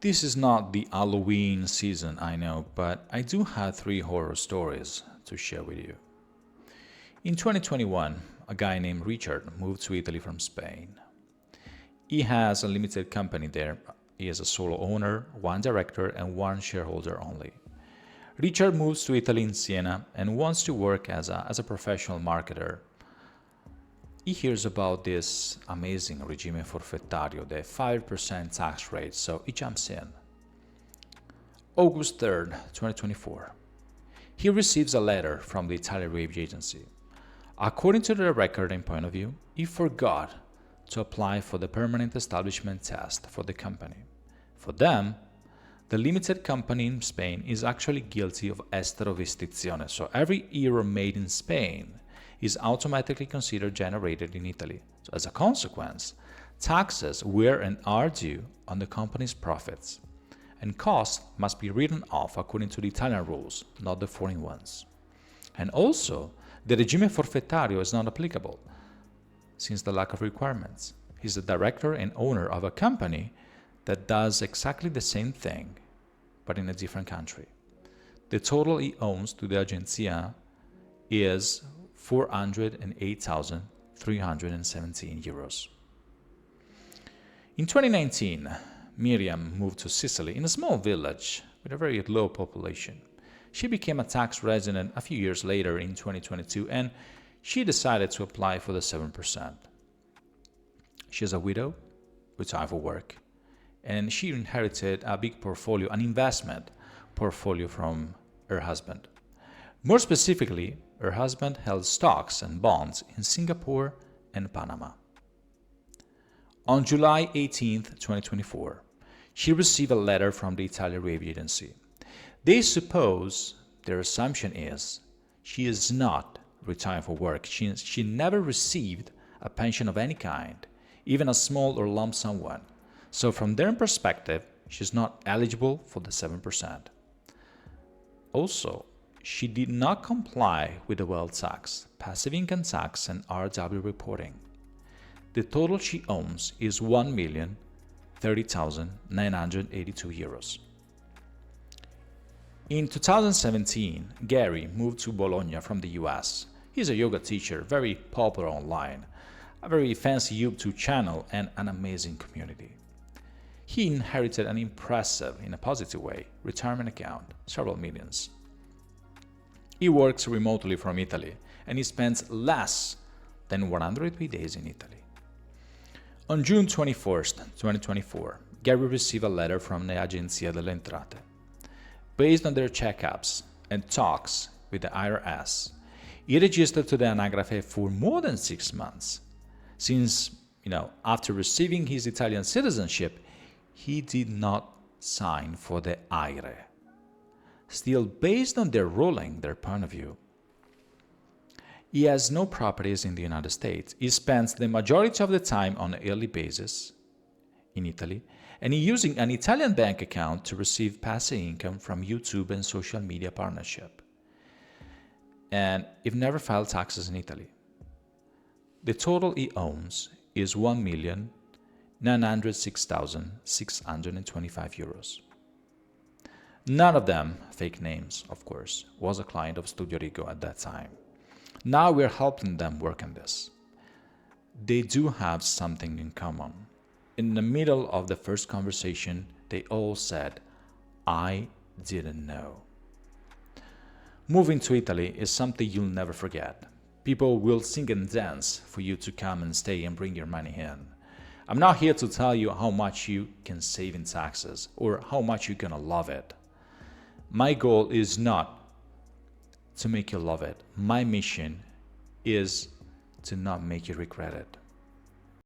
This is not the Halloween season, I know, but I do have three horror stories to share with you. In 2021, a guy named Richard moved to Italy from Spain. He has a limited company there. He is a solo owner, one director, and one shareholder only. Richard moves to Italy in Siena and wants to work as a professional marketer. He hears about this amazing regime forfettario, the 5% tax rate, so he jumps in. August 3rd, 2024. He receives a letter from the Italian wage agency. According to the record and point of view, he forgot to apply for the permanent establishment test for the company. For them, the limited company in Spain is actually guilty of estero jurisdictione, so every euro made in Spain is automatically considered generated in Italy. So as a consequence, taxes were and are due on the company's profits, and costs must be written off according to the Italian rules, not the foreign ones. And also, the regime forfettario is not applicable, since the lack of requirements. He's the director and owner of a company that does exactly the same thing, but in a different country. The total he owns to the Agenzia is 408,317 euros. In 2019, Miriam moved to Sicily in a small village with a very low population. She became a tax resident a few years later in 2022, and she decided to apply for the 7%. She is a widow with time for work, and she inherited a big portfolio, an investment portfolio from her husband. More specifically, her husband held stocks and bonds in Singapore and Panama. On July 18, 2024, she received a letter from the Italian wage agency. They suppose, their assumption is, she is not retired for work. She never received a pension of any kind, even a small or lump sum one. So from their perspective, she's not eligible for the 7%. Also, she did not comply with the wealth tax, passive income tax, and RW reporting. The total she owns is 1,030,982 euros. In 2017, Gary moved to Bologna from the US. He's a yoga teacher, very popular online, a very fancy YouTube channel, and an amazing community. He inherited an impressive, in a positive way, retirement account, several millions. He works remotely from Italy, and he spends less than 103 days in Italy. On June 21st, 2024, Gary received a letter from the Agenzia delle Entrate. Based on their checkups and talks with the IRS, he registered to the Anagrafe for more than 6 months. Since, after receiving his Italian citizenship, he did not sign for the AIRE. Still, based on their ruling, their point of view, he has no properties in the United States. He spends the majority of the time on a yearly basis in Italy, and he's using an Italian bank account to receive passive income from YouTube and social media partnership. And he never filed taxes in Italy. The total he owns is 1,906,625 euros. None of them, fake names, of course, was a client of studiorigo at that time. Now we're helping them work on this. They do have something in common. In the middle of the first conversation, they all said, "I didn't know." Moving to Italy is something you'll never forget. People will sing and dance for you to come and stay and bring your money in. I'm not here to tell you how much you can save in taxes or how much you're gonna love it. My goal is not to make you love it. My mission is to not make you regret it.